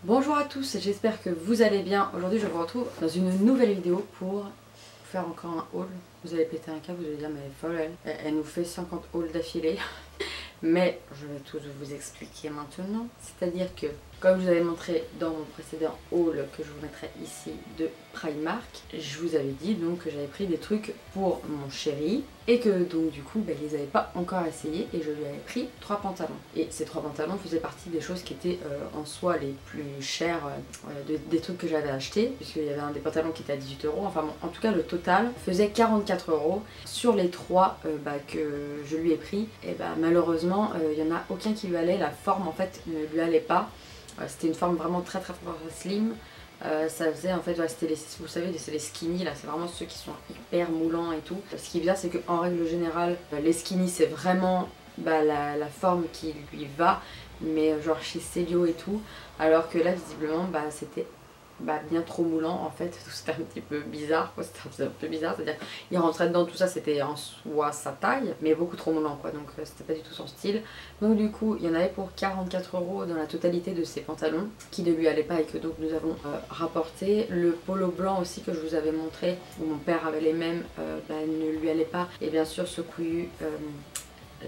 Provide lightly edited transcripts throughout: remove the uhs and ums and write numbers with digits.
Bonjour à tous, j'espère que vous allez bien. Aujourd'hui je vous retrouve dans une nouvelle vidéo pour faire encore un haul. Vous allez péter un câble, vous allez dire mais elle est folle elle nous fait 50 hauls d'affilée. Mais je vais tout vous expliquer maintenant. C'est-à-dire que, comme je vous avais montré dans mon précédent haul que je vous mettrai ici de Primark, je vous avais dit donc que j'avais pris des trucs pour mon chéri et que donc du coup il les avait pas encore essayés et je lui avais pris 3 pantalons. Et ces 3 pantalons faisaient partie des choses qui étaient en soi les plus chères des trucs que j'avais achetés, puisqu'il y avait un des pantalons qui était à 18 €. Enfin bon, en tout cas le total faisait 44 €. Sur les 3 que je lui ai pris, et malheureusement il n'y en a aucun qui lui allait, la forme en fait ne lui allait pas. C'était une forme vraiment très slim. Ça faisait en fait, c'était les, vous savez, c'est les skinny là, c'est vraiment ceux qui sont hyper moulants et tout. Ce qui est bien, c'est qu'en règle générale, les skinny c'est vraiment la forme qui lui va, mais genre chez Célio et tout, alors que là visiblement c'était bien trop moulant en fait, c'était un petit peu bizarre quoi, c'était un peu bizarre, c'est à dire il rentrait dedans, tout ça c'était en soi sa taille mais beaucoup trop moulant quoi, donc c'était pas du tout son style. Donc du coup il y en avait pour 44 € dans la totalité de ces pantalons qui ne lui allaient pas et que donc nous avons rapporté. Le polo blanc aussi que je vous avais montré où mon père avait les mêmes ne lui allait pas, et bien sûr ce couillu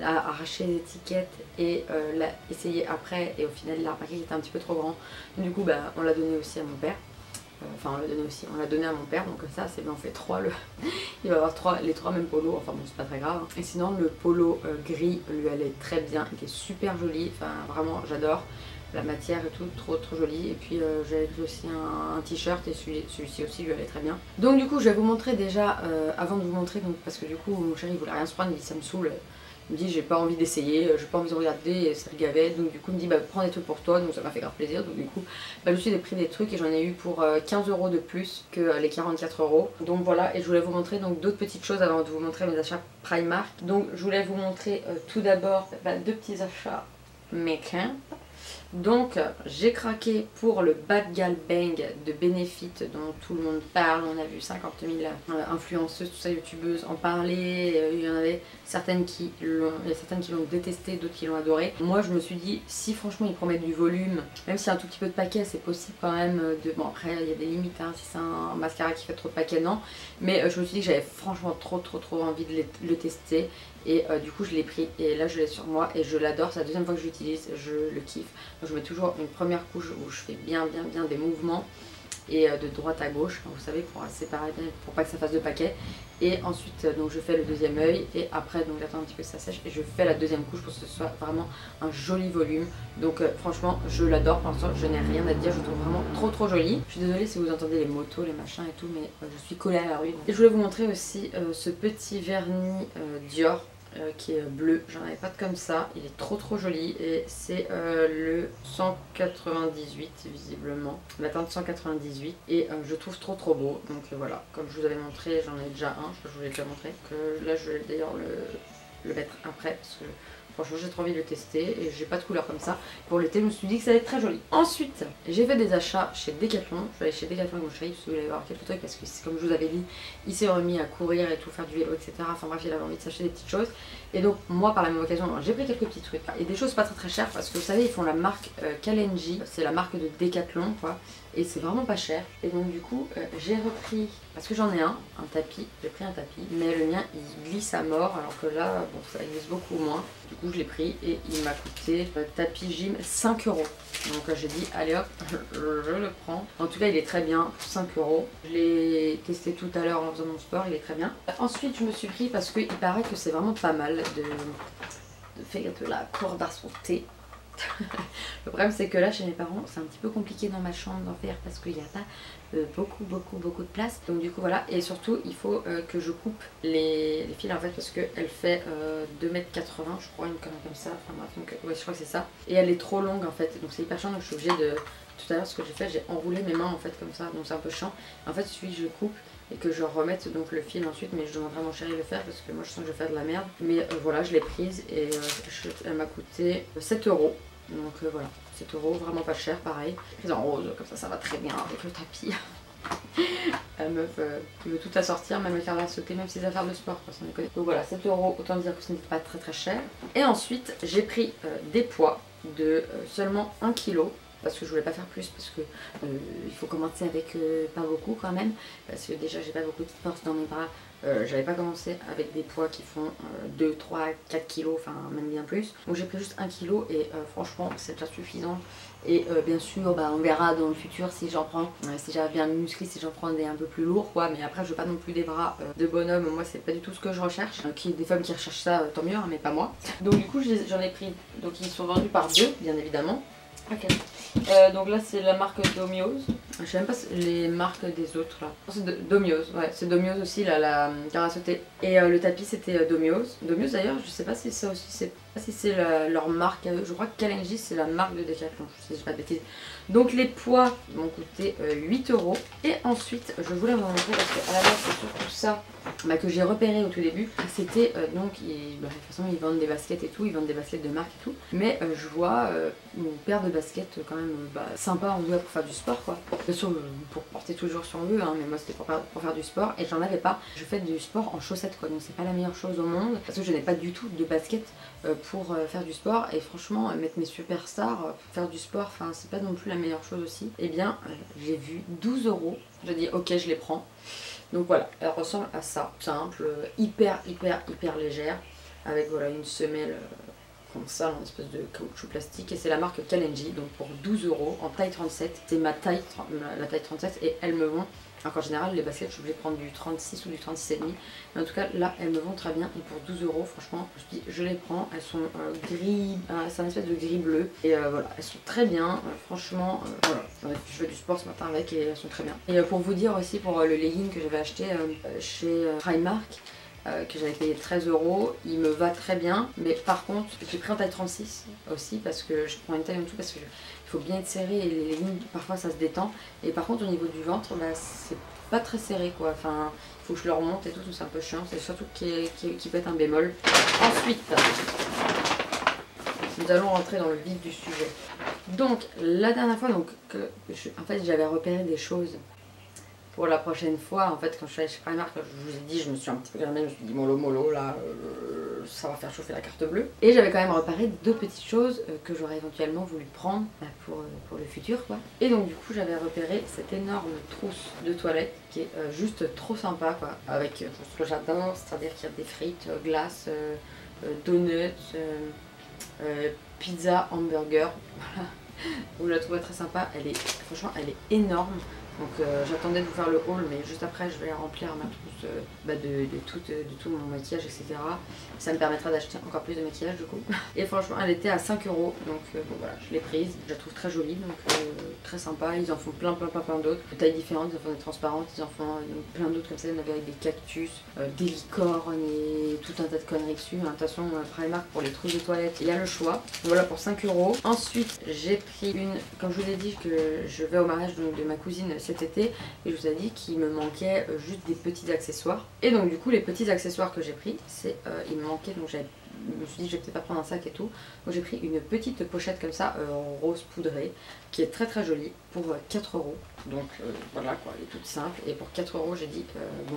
a arraché les étiquettes et l'a essayé après, et au final il a remarqué qu'il était un petit peu trop grand, donc du coup on l'a donné aussi à mon père. Enfin on l'a donné à mon père, donc ça c'est bien, on fait 3 il va avoir les 3 mêmes polos, enfin bon c'est pas très grave. Et sinon le polo gris lui allait très bien, il était super joli, enfin vraiment j'adore la matière et tout, trop joli. Et puis j'avais pris aussi un t-shirt et celui-ci aussi lui allait très bien. Donc du coup je vais vous montrer déjà, avant de vous montrer, donc, parce que du coup mon chéri il voulait rien se prendre, il dit ça me saoule. Il me dit j'ai pas envie d'essayer, j'ai pas envie de regarder, et ça le gavait. Donc du coup il me dit prends des trucs pour toi, donc ça m'a fait grave plaisir. Donc du coup je me suis pris des trucs et j'en ai eu pour 15 € de plus que les 44 €. Donc voilà, et je voulais vous montrer donc d'autres petites choses avant de vous montrer mes achats Primark. Donc je voulais vous montrer tout d'abord 2 petits achats Meckin. Donc j'ai craqué pour le Bad Gal Bang de Benefit dont tout le monde parle. On a vu 50 000 influenceuses, tout ça, youtubeuses en parler. Il y en avait certaines qui l'ont détesté, d'autres qui l'ont adoré. Moi je me suis dit, si franchement ils promettent du volume, même si un tout petit peu de paquet c'est possible quand même de... Bon après il y a des limites, hein, si c'est un mascara qui fait trop de paquets non. Mais je me suis dit que j'avais franchement trop envie de le tester. Et du coup je l'ai pris et là je l'ai sur moi et je l'adore, c'est la deuxième fois que je l'utilise, je le kiffe. Donc je mets toujours une première couche où je fais bien des mouvements et de droite à gauche, vous savez, pour séparer bien, pour pas que ça fasse de paquets. Et ensuite donc je fais le deuxième œil et après donc j'attends un petit peu que ça sèche et je fais la deuxième couche pour que ce soit vraiment un joli volume. Donc franchement je l'adore, pour l'instant je n'ai rien à dire, je trouve vraiment trop joli. Je suis désolée si vous entendez les motos, les machins et tout, mais je suis collée à la rue. Et je voulais vous montrer aussi ce petit vernis Dior qui est bleu, j'en avais pas de comme ça, il est trop joli et c'est le 198 visiblement, la teinte 198 et je trouve trop beau. Donc voilà, comme je vous avais montré, j'en ai déjà un, je vous l'ai déjà montré, que là je vais d'ailleurs le mettre après parce que franchement j'ai trop envie de le tester et j'ai pas de couleur comme ça. Pour l'été je me suis dit que ça allait être très joli. Ensuite j'ai fait des achats chez Decathlon. Je vais aller chez Decathlon avec mon chéri parce que vous allez voir quelques trucs parce que comme je vous avais dit, il s'est remis à courir et tout, faire du vélo etc. Enfin bref il avait envie de s'acheter des petites choses. Et donc moi par la même occasion j'ai pris quelques petits trucs et des choses pas très chères parce que vous savez ils font la marque Kalenji, c'est la marque de Decathlon quoi. Et c'est vraiment pas cher. Et donc du coup j'ai repris, parce que j'en ai un tapis, j'ai pris un tapis, mais le mien il glisse à mort alors que là bon ça glisse beaucoup moins. Du coup je l'ai pris et il m'a coûté tapis gym 5 €. Donc j'ai dit allez hop je le prends. En tout cas il est très bien, 5 €. Je l'ai testé tout à l'heure en faisant mon sport, il est très bien. Ensuite je me suis pris parce qu'il paraît que c'est vraiment pas mal de faire de la corde à sauter. Le problème c'est que là chez mes parents c'est un petit peu compliqué dans ma chambre d'en faire parce qu'il n'y a pas beaucoup de place. Donc du coup voilà, et surtout il faut que je coupe les fils en fait parce qu'elle fait 2,80 m je crois, une connerie comme ça. Enfin bref, donc ouais je crois que c'est ça. Et elle est trop longue en fait, donc c'est hyper chiant, donc je suis obligée de... Tout à l'heure ce que j'ai fait, j'ai enroulé mes mains en fait comme ça, donc c'est un peu chiant. En fait il suffit que je coupe et que je remette donc le fil ensuite, mais je demanderai à mon chéri de le faire parce que moi je sens que je vais faire de la merde. Mais voilà, je l'ai prise et elle m'a coûté 7 €. Donc voilà, 7 €, vraiment pas cher, pareil. Prise en rose, comme ça va très bien avec le tapis. La meuf qui veut tout assortir, même les faire à sauter, même ses affaires de sport, quoi, sans déconner. Donc voilà, 7 €, autant dire que ce n'était pas très cher. Et ensuite, j'ai pris des poids de seulement 1 kg. parce que je voulais pas faire plus, parce que il faut commencer avec pas beaucoup quand même, parce que déjà j'ai pas beaucoup de force dans mes bras. J'avais pas commencé avec des poids qui font 2, 3, 4 kilos, enfin même bien plus. Donc j'ai pris juste 1 kilo et franchement c'est déjà suffisant. Et bien sûr bah, on verra dans le futur si j'en prends, si j'arrive bien musclé, si j'en prends des un peu plus lourds quoi. Mais après je veux pas non plus des bras de bonhomme, moi c'est pas du tout ce que je recherche. Qu'il y ait des femmes qui recherchent ça, tant mieux, hein, mais pas moi. Donc du coup j'en ai pris, donc ils sont vendus par deux bien évidemment. Ok. Donc là c'est la marque Domioz. Je sais même pas les marques des autres là. C'est Domioz, ouais, c'est Domioz aussi là, la canne à sauter. Et le tapis c'était Domioz. Domioz d'ailleurs, je sais pas si ça aussi, c'est pas si c'est leur marque. Je crois que Kalenji c'est la marque de Decathlon, je sais pas de bêtises. Donc les poids m'ont coûté 8 €. Et ensuite, je voulais vous montrer parce qu'à la base c'est surtout ça bah, que j'ai repéré au tout début. C'était donc, de toute façon ils vendent des baskets et tout, ils vendent des baskets de marque et tout. Mais je vois une paire de baskets quand même sympa en vrai pour faire du sport quoi. Bien sûr pour porter toujours si on veut, hein, mais moi c'était pour faire du sport et j'en avais pas. Je fais du sport en chaussettes quoi, donc c'est pas la meilleure chose au monde parce que je n'ai pas du tout de baskets pour faire du sport et franchement mettre mes superstars faire du sport, enfin c'est pas non plus la meilleure chose aussi. Et bien j'ai vu 12 €, j'ai dit ok je les prends. Donc voilà, elle ressemble à ça, simple, hyper légère, avec voilà une semelle comme ça, en espèce de caoutchouc plastique, et c'est la marque Kalenji, donc pour 12 € en taille 37, c'est ma taille, la taille 37, et elles me vont, alors qu'en général les baskets je suis obligée de prendre du 36 ou du 36,5, mais en tout cas là elles me vont très bien, et pour 12 € franchement, je les prends, elles sont gris, c'est un espèce de gris bleu, et voilà, elles sont très bien, franchement, voilà, je fais du sport ce matin avec, et elles sont très bien. Et pour vous dire aussi, pour le legging que j'avais acheté chez Primark, que j'avais payé 13 €, il me va très bien, mais par contre j'ai pris en taille 36 aussi parce que je prends une taille en dessous parce qu'il faut bien être serré et les leggings parfois ça se détend, et par contre au niveau du ventre bah, c'est pas très serré quoi, enfin il faut que je le remonte et tout, c'est un peu chiant, c'est surtout qui peut être un bémol. Ensuite nous allons rentrer dans le vif du sujet. Donc la dernière fois donc, en fait j'avais repéré des choses pour la prochaine fois. En fait quand je suis allée chez Primark, je vous ai dit, je me suis un petit peu gramée, je me suis dit mollo là, ça va faire chauffer la carte bleue. Et j'avais quand même repéré deux petites choses que j'aurais éventuellement voulu prendre pour le futur quoi. Et donc du coup j'avais repéré cette énorme trousse de toilette qui est juste trop sympa quoi, avec ce que j'adore, c'est-à-dire qu'il y a des frites, glaces, donuts, pizza, hamburger, voilà. Donc je la trouvais très sympa, franchement elle est énorme. Donc j'attendais de vous faire le haul, mais juste après je vais remplir ma trousse de tout mon maquillage, etc. Ça me permettra d'acheter encore plus de maquillage du coup. Et franchement elle était à 5 €, donc bon voilà, je l'ai prise. Je la trouve très jolie, donc très sympa. Ils en font plein d'autres, de tailles différentes, ils en font des transparentes, ils en font plein d'autres comme ça. Il y en avait avec des cactus, des licornes et tout un tas de conneries dessus. De toute façon Primark pour les trousses de toilette, il y a le choix. Donc, voilà pour 5 €. Ensuite j'ai pris une, comme je vous ai dit que je vais au mariage de ma cousine cet été, et je vous ai dit qu'il me manquait juste des petits accessoires. Et donc du coup les petits accessoires que j'ai pris, c'est il me manquait, donc je me suis dit je vais peut-être pas prendre un sac et tout, donc j'ai pris une petite pochette comme ça en rose poudré qui est très jolie pour 4 €. Donc voilà quoi, elle est toute simple, et pour 4 € j'ai dit bon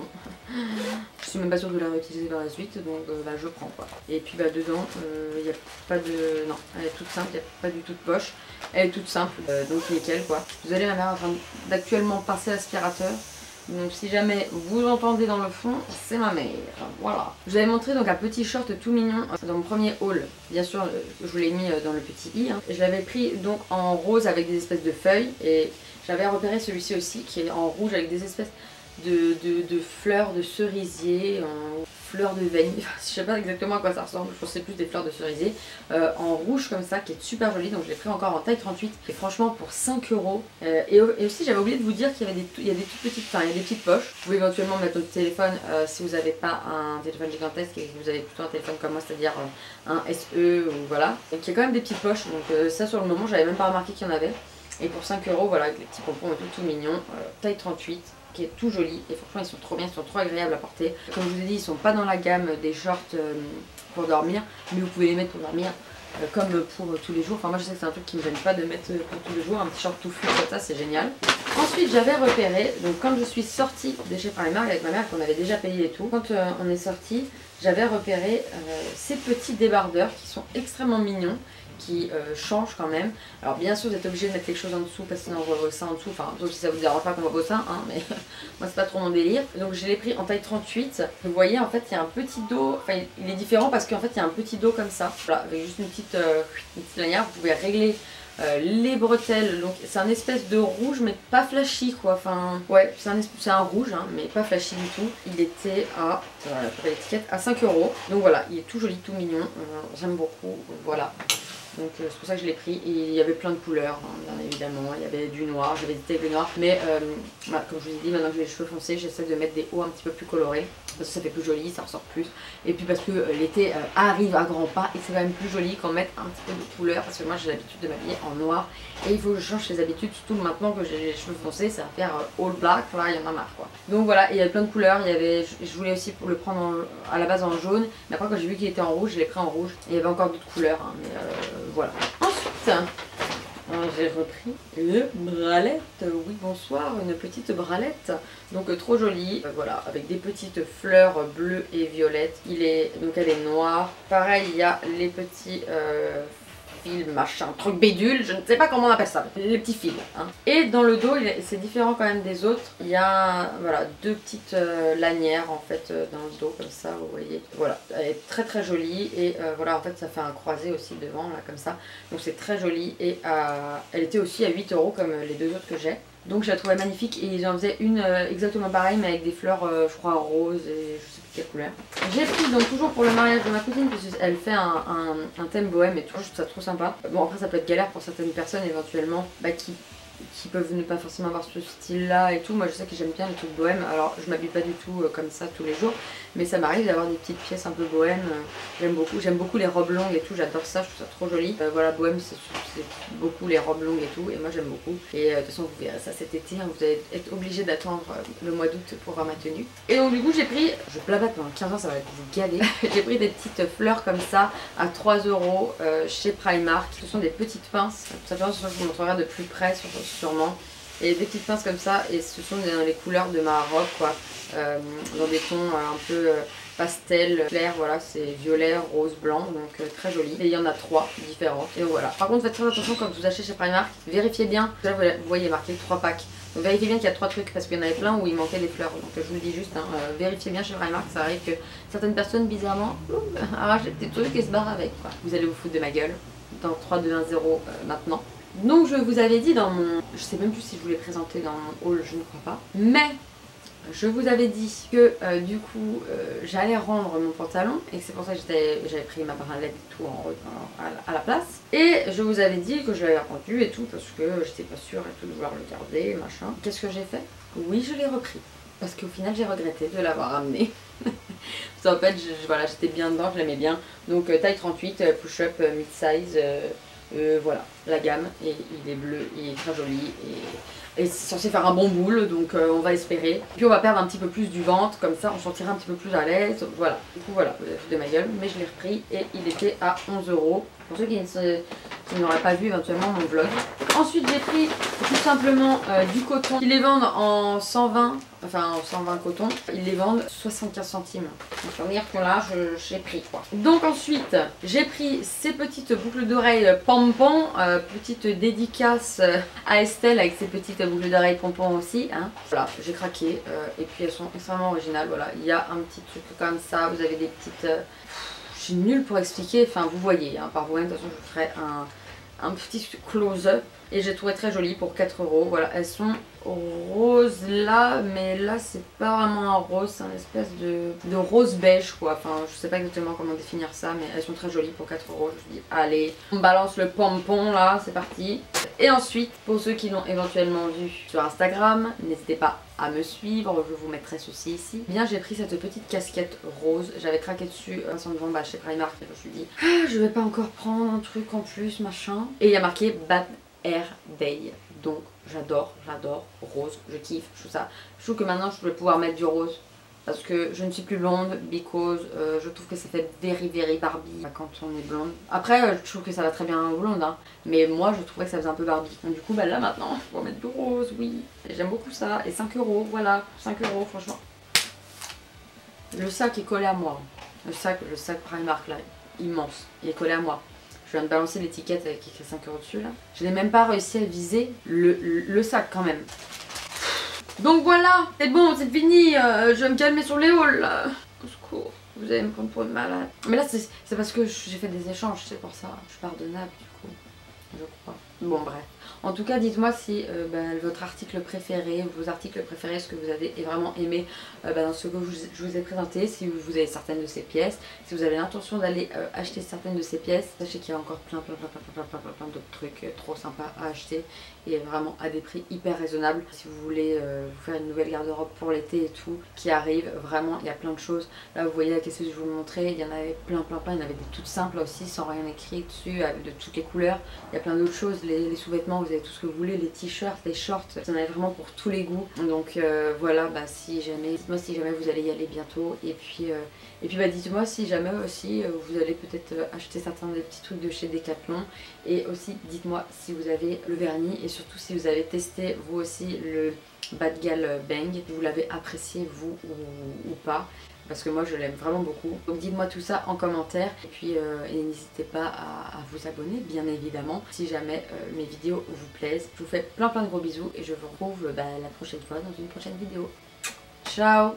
je suis même pas sûre de la réutiliser par la suite, donc bah, je prends quoi. Et puis bah dedans il n'y a pas de, non elle est toute simple, il n'y a pas du tout de poche, elle est toute simple, donc nickel quoi. Vous allez, ma mère est en train d'actuellement passer l'aspirateur, donc si jamais vous entendez dans le fond, c'est ma mère, voilà. Je vous avais montré donc un petit short tout mignon dans mon premier haul, bien sûr je vous l'ai mis dans le petit i, hein. Je l'avais pris donc en rose avec des espèces de feuilles, et j'avais repéré celui-ci aussi qui est en rouge avec des espèces de fleurs de cerisier, en fleurs de vanille, je sais pas exactement à quoi ça ressemble, je pense que c'est plus des fleurs de cerisier, en rouge comme ça, qui est super joli. Donc je l'ai pris encore en taille 38, et franchement pour 5 €. Et aussi j'avais oublié de vous dire qu'il y avait il y a des toutes petites, enfin il y a des petites poches. Vous pouvez éventuellement mettre votre téléphone si vous n'avez pas un téléphone gigantesque et que vous avez plutôt un téléphone comme moi, c'est-à-dire un SE ou voilà. Donc il y a quand même des petites poches, donc ça sur le moment j'avais même pas remarqué qu'il y en avait. Et pour 5 € voilà, avec les petits pompons et tout mignon, taille 38. Qui est tout joli, et franchement ils sont trop bien, ils sont trop agréables à porter. Comme je vous ai dit, ils sont pas dans la gamme des shorts pour dormir, mais vous pouvez les mettre pour dormir comme pour tous les jours. Enfin moi je sais que c'est un truc qui me gêne pas de mettre pour tous les jours, un petit short tout fluide comme ça, c'est génial. Ensuite j'avais repéré, donc quand je suis sortie de chez Primark avec ma mère, qu'on avait déjà payé et tout, quand on est sorti, j'avais repéré ces petits débardeurs qui sont extrêmement mignons, qui change quand même. Alors bien sûr vous êtes obligé de mettre quelque chose en dessous parce que sinon on voit vos seins en dessous, enfin sauf si ça vous dérange pas qu'on voit vos seins, hein, mais moi c'est pas trop mon délire. Donc je l'ai pris en taille 38. Vous voyez en fait il y a un petit dos, enfin il est différent parce qu'en fait il y a un petit dos comme ça, voilà, avec juste une petite lanière. Vous pouvez régler les bretelles, donc c'est un espèce de rouge mais pas flashy quoi, enfin ouais c'est un rouge hein, mais pas flashy du tout. Il était à, voilà pour l'étiquette, à 5 €. Donc voilà, il est tout joli, tout mignon, j'aime beaucoup, voilà. Donc c'est pour ça que je l'ai pris et il y avait plein de couleurs, hein, bien évidemment, il y avait du noir, j'avais hésité avec le noir, mais voilà, comme je vous ai dit, maintenant que j'ai les cheveux foncés, j'essaie de mettre des hauts un petit peu plus colorés, parce que ça fait plus joli, ça ressort plus, et puis parce que l'été arrive à grands pas et c'est quand même plus joli qu'en mettre un petit peu de couleur, parce que moi j'ai l'habitude de m'habiller en noir et il faut que je change les habitudes, surtout maintenant que j'ai les cheveux foncés, ça va faire all black, là il y en a marre quoi. Donc voilà, et il y avait plein de couleurs, il y avait, je voulais aussi le prendre à la base en jaune, mais après quand j'ai vu qu'il était en rouge, je l'ai pris en rouge, et il y avait encore d'autres couleurs, hein, mais voilà. Ensuite, j'ai repris une bralette, oui bonsoir, une petite bralette, donc trop jolie, voilà, avec des petites fleurs bleues et violettes, donc elle est noire, pareil il y a les petits fils, machin, truc bédule, je ne sais pas comment on appelle ça, les petits fils, hein. Et dans le dos, c'est différent quand même des autres, il y a voilà, deux petites lanières en fait dans le dos comme ça, vous voyez, voilà, elle est très très jolie et voilà en fait ça fait un croisé aussi devant là comme ça, donc c'est très joli et elle était aussi à 8 € comme les deux autres que j'ai. Donc je la trouvais magnifique et ils en faisaient une exactement pareille mais avec des fleurs je crois rose et je sais plus quelle couleur. J'ai pris donc toujours pour le mariage de ma cousine puisqu'elle fait un thème bohème et tout, je trouve ça trop sympa. Bon après ça peut être galère pour certaines personnes éventuellement qui peuvent ne pas forcément avoir ce style là et tout. Moi je sais que j'aime bien les trucs bohème, alors je m'habille pas du tout comme ça tous les jours, mais ça m'arrive d'avoir des petites pièces un peu bohème, j'aime beaucoup les robes longues et tout, j'adore ça, je trouve ça trop joli. Voilà, bohème c'est beaucoup les robes longues et tout, et moi j'aime beaucoup. Et de toute façon vous verrez ça cet été, hein, vous allez être obligé d'attendre le mois d'août pour avoir ma tenue. Et donc du coup j'ai pris, je blabate pendant 15 ans, ça va vous galer, j'ai pris des petites fleurs comme ça à 3 € chez Primark. Ce sont des petites pinces, tout simplement je vous montrerai de plus près sûrement. Et des petites pinces comme ça, et ce sont dans les couleurs de ma robe quoi, dans des tons un peu pastel clair, voilà, c'est violet, rose, blanc, donc très joli. Et il y en a 3 différentes, et donc voilà. Par contre faites très attention quand vous achetez chez Primark, vérifiez bien, là vous voyez marqué 3 packs. Donc vérifiez bien qu'il y a 3 trucs parce qu'il y en avait plein où il manquait des fleurs, donc je vous le dis juste, hein, vérifiez bien chez Primark, ça arrive que certaines personnes bizarrement arrachent des petits trucs et se barrent avec quoi. Vous allez vous foutre de ma gueule dans 3, 2, 1, 0 maintenant. Donc je vous avais dit dans mon... Je sais même plus si je vous l'ai présenté dans mon haul, je ne crois pas. Mais je vous avais dit que du coup j'allais rendre mon pantalon et que c'est pour ça que j'avais pris ma bralette et tout à la place. Et je vous avais dit que je l'avais rendu et tout parce que j'étais pas sûre et tout de vouloir le garder, machin. Qu'est-ce que j'ai fait? Oui, je l'ai repris. Parce qu'au final j'ai regretté de l'avoir ramené. Parce qu'en fait voilà, j'étais bien dedans, je l'aimais bien. Donc taille 38, push-up, mid-size... voilà, la gamme, et il est bleu, il est très joli et c'est censé faire un bon boule, donc on va espérer. Puis on va perdre un petit peu plus du ventre, comme ça on se sentira un petit peu plus à l'aise, voilà. Du coup voilà, vous avez fait de ma gueule, mais je l'ai repris et il était à 11 €. Pour ceux qui n'auraient pas vu éventuellement mon vlog. Ensuite j'ai pris tout simplement du coton. Ils les vendent en 120, enfin en 120 coton. Ils les vendent 75 centimes. Donc ça veut dire que là j'ai pris quoi. Donc ensuite j'ai pris ces petites boucles d'oreilles pompons. Petite dédicace à Estelle avec ses petites boucles d'oreilles pompons aussi. Hein. Voilà, j'ai craqué. Et puis elles sont extrêmement originales. Voilà, il y a un petit truc comme ça. Vous avez des petites... Je suis nulle pour expliquer, enfin vous voyez, hein, par vous-même, de toute façon je vous ferai un petit close-up et j'ai trouvé très joli pour 4 €. Voilà, elles sont roses là, mais là c'est pas vraiment un rose, c'est un espèce de rose beige quoi, enfin je sais pas exactement comment définir ça, mais elles sont très jolies pour 4 €. Je dis allez, on balance le pompon là, c'est parti. Et ensuite, pour ceux qui l'ont éventuellement vu sur Instagram, n'hésitez pas à me suivre, je vous mettrai ceci ici. Bien, j'ai pris cette petite casquette rose, j'avais craqué dessus passant devant chez Primark, et je me suis dit ah, je vais pas encore prendre un truc en plus machin. Et il y a marqué Bad Hair Day, donc j'adore rose, je kiffe, je trouve ça. Je trouve que maintenant je vais pouvoir mettre du rose. Parce que je ne suis plus blonde, because je trouve que ça fait very Barbie quand on est blonde. Après, je trouve que ça va très bien aux blondes, hein, mais moi je trouvais que ça faisait un peu Barbie. Donc du coup, bah là maintenant, je vais mettre du rose, oui. J'aime beaucoup ça. Et 5 €, voilà, 5 € franchement. Le sac est collé à moi. Le sac Primark là, immense, il est collé à moi. Je viens de balancer l'étiquette avec écrit 5 € dessus là. Je n'ai même pas réussi à viser le sac quand même. Donc voilà, c'est bon, c'est fini. Je vais me calmer sur les hauls là. Au secours, vous allez me prendre pour une malade. Mais là c'est parce que j'ai fait des échanges, c'est pour ça. Je suis pardonnable du coup, je crois. Bon bref. En tout cas, dites-moi si votre article préféré, vos articles préférés, ce que vous avez vraiment aimé dans ce que je vous ai présenté, si vous avez certaines de ces pièces, si vous avez l'intention d'aller acheter certaines de ces pièces, sachez qu'il y a encore plein d'autres trucs trop sympas à acheter et vraiment à des prix hyper raisonnables. Si vous voulez vous faire une nouvelle garde-robe pour l'été et tout qui arrive, vraiment il y a plein de choses. Là vous voyez la caisse que je vous montrais, il y en avait plein, il y en avait des toutes simples aussi sans rien écrit dessus, avec de toutes les couleurs. Il y a plein d'autres choses, les sous-vêtements, vous avez tout ce que vous voulez, les t-shirts, les shorts, vous en avez vraiment pour tous les goûts. Donc voilà, si jamais, dites-moi si jamais vous allez y aller bientôt. Et puis dites-moi si jamais aussi vous allez peut-être acheter certains des petits trucs de chez Decathlon. Et aussi dites-moi si vous avez le vernis et surtout si vous avez testé vous aussi le Bad Gal Bang, si vous l'avez apprécié vous ou pas. Parce que moi je l'aime vraiment beaucoup. Donc dites-moi tout ça en commentaire. Et puis n'hésitez pas à vous abonner bien évidemment si jamais mes vidéos vous plaisent. Je vous fais plein de gros bisous et je vous retrouve la prochaine fois dans une prochaine vidéo. Ciao!